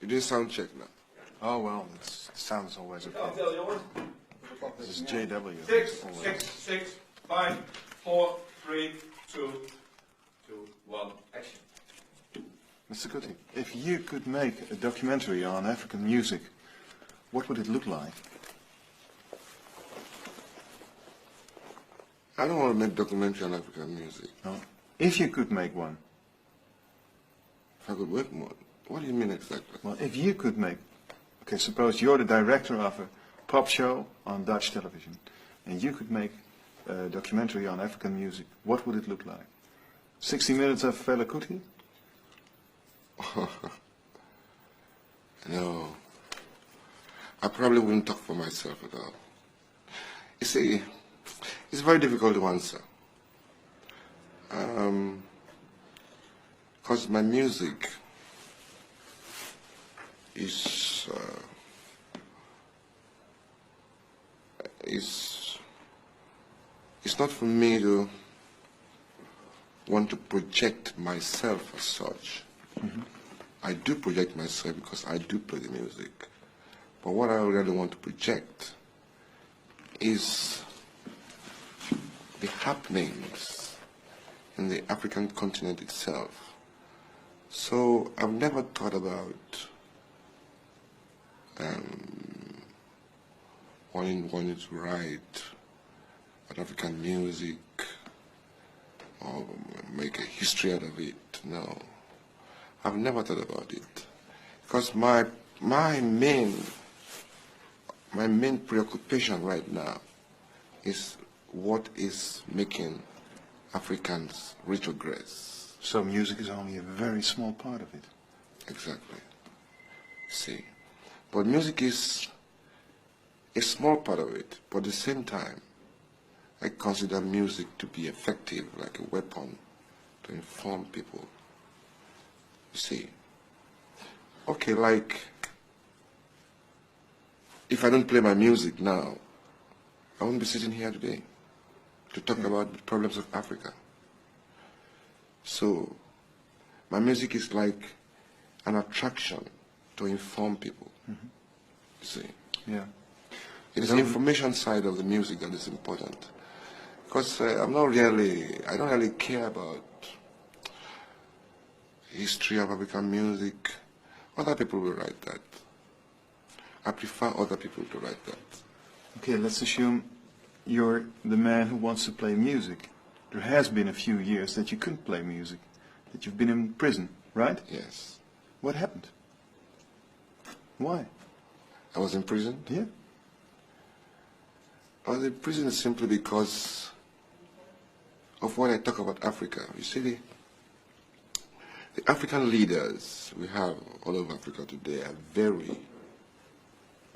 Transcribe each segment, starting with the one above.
You do sound check now. Oh well, the sound is always okay. This is JW. Six, 5, 4, 3, 2, 1, action. Mr. Kuti, if you could make a documentary on African music, what would it look like? I don't want to make documentary on African music. No. If you could make one. If I could make one? What do you mean exactly? Well, if you could make, okay, suppose you're the director of a pop show on Dutch television, and you could make a documentary on African music, what would it look like? 60 minutes of Fela Kuti? No. I probably wouldn't talk for myself at all. You see, it's very difficult to answer. Because my music is it's not for me to want to project myself as such. Mm-hmm. I do project myself because I do play the music. But what I really want to project is the happenings in the African continent itself. So I've never thought about wanting to write about African music or make a history out of it. No, I've never thought about it because my main preoccupation right now is what is making Africans retrogress. So music is only a very small part of it. Exactly. See, but music is a small part of it, but at the same time, I consider music to be effective, like a weapon to inform people. You see, okay, like, if I don't play my music now, I wouldn't be sitting here today to talk about the problems of Africa. So, my music is like an attraction to inform people. Mm-hmm. You see? Yeah. It is the information side of the music that is important. Because I don't really care about history of African music. Other people will write that. I prefer other people to write that. Okay, let's assume you're the man who wants to play music. There has been a few years that you couldn't play music, that you've been in prison, right? Yes. What happened? Why? I was in prison? Yeah. I was in prison simply because of what I talk about Africa. You see, the African leaders we have all over Africa today are very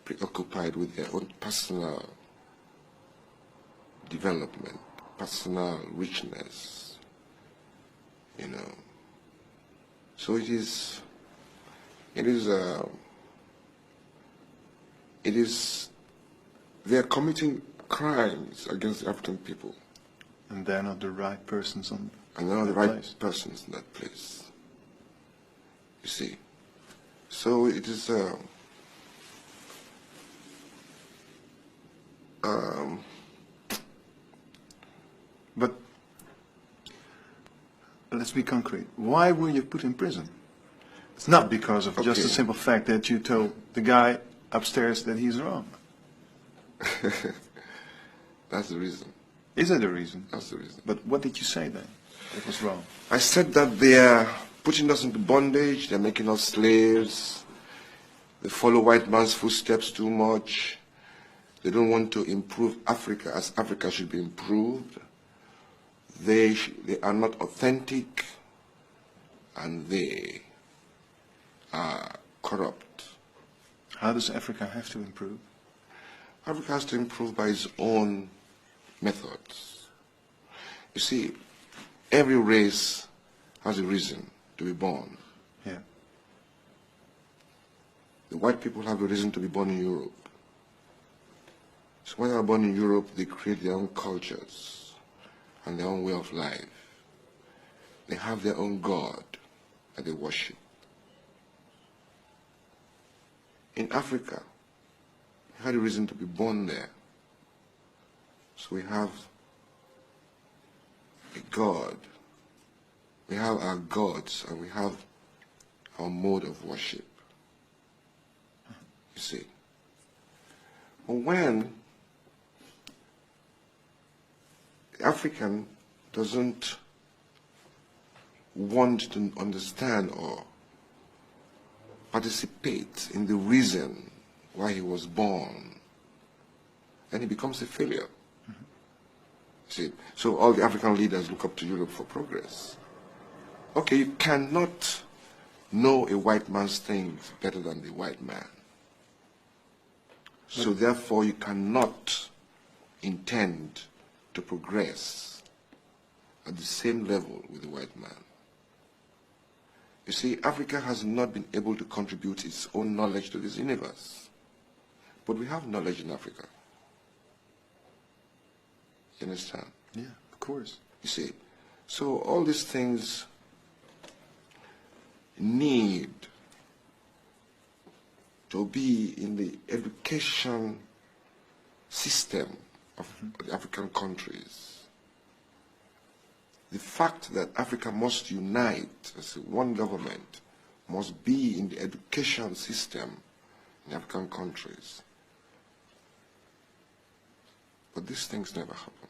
preoccupied with their own personal development, personal richness, you know. So they are committing crimes against the African people. And they're not the right persons on And they're not the that right place. persons in that place. You see. So it is But let's be concrete. Why were you put in prison? It's not because of just Okay. the simple fact that you told the guy upstairs that he's wrong. that's the reason. Is that the reason? That's the reason. But what did you say then? It was wrong. I said that they are putting us into bondage, they're making us slaves, they follow white man's footsteps too much, they don't want to improve Africa as Africa should be improved, they are not authentic, and they are corrupt. How does Africa have to improve? Africa has to improve by its own methods. You see, every race has a reason to be born. Yeah. The white people have a reason to be born in Europe. So when they are born in Europe, they create their own cultures and their own way of life. They have their own God that they worship. in Africa, we had a reason to be born there. So we have a God, we have our gods, and we have our mode of worship. You see. But when the African doesn't want to understand or participate in the reason why he was born, then he becomes a failure. See, so all the African leaders look up to Europe for progress. Okay, you cannot know a white man's things better than the white man. So therefore you cannot intend to progress at the same level with the white man. You see, Africa has not been able to contribute its own knowledge to this universe. But we have knowledge in Africa. You understand? Yeah, of course. You see, so all these things need to be in the education system of the African countries. The fact that Africa must unite as one government must be in the education system in African countries. But these things never happen.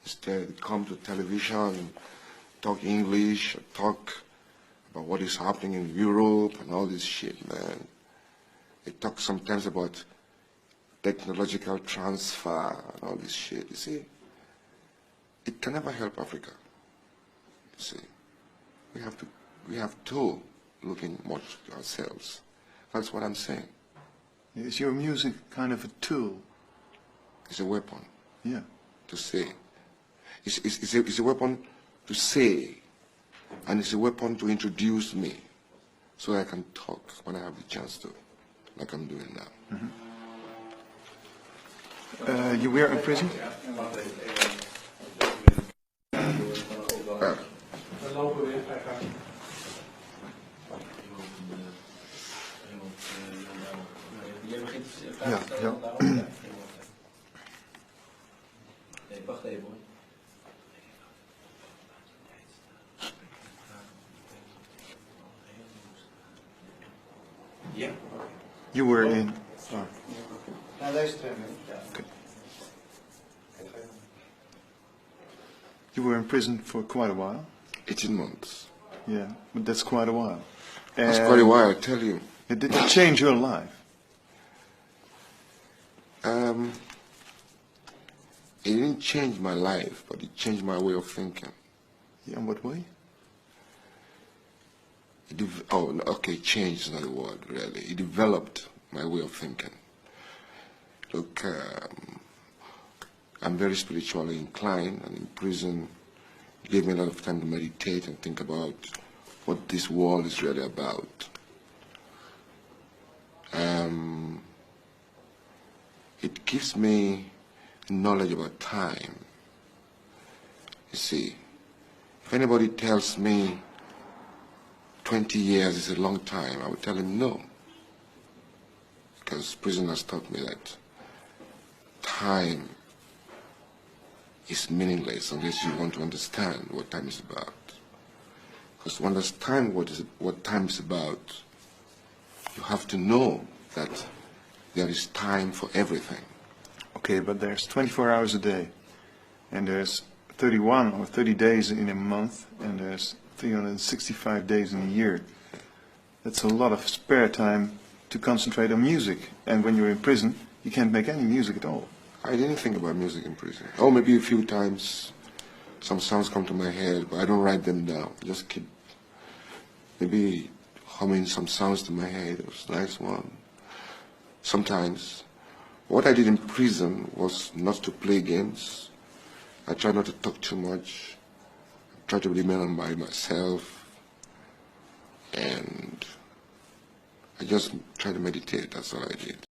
Instead, they come to television, talk English, talk about what is happening in Europe and all this shit, man. They talk sometimes about technological transfer and all this shit, you see. It can never help Africa, you see. We have to look in more to ourselves. That's what I'm saying. Is your music kind of a tool? It's a weapon. Yeah. To say. It's a weapon to say, and it's a weapon to introduce me so I can talk when I have the chance to, like I'm doing now. Mm-hmm. You were in prison? Ja. Wacht even hoor. Ja. You were in... Oh. Nou, luister even. Okay. You were in prison for quite a while? 18 months. Yeah, but that's quite a while. That's quite a while, I tell you. Did it change your life? It didn't change my life, but it changed my way of thinking. Yeah, in what way? Change is not a word, really. It developed my way of thinking. Look, I'm very spiritually inclined, and in prison, it gave me a lot of time to meditate and think about what this world is really about. It gives me knowledge about time. You see, if anybody tells me 20 years is a long time, I would tell him no. Because prison has taught me that time is meaningless unless you want to understand what time is about. Because to understand what time is about, you have to know that there is time for everything. Okay, but there's 24 hours a day, and there's 31 or 30 days in a month, and there's 365 days in a year. That's a lot of spare time to concentrate on music. And when you're in prison, you can't make any music at all. I didn't think about music in prison. Oh, maybe a few times some songs come to my head, but I don't write them down. I just keep maybe humming some sounds to my head. It was a nice one. Sometimes. What I did in prison was not to play games. I tried not to talk too much. I tried to remain by myself. And I just tried to meditate. That's all I did.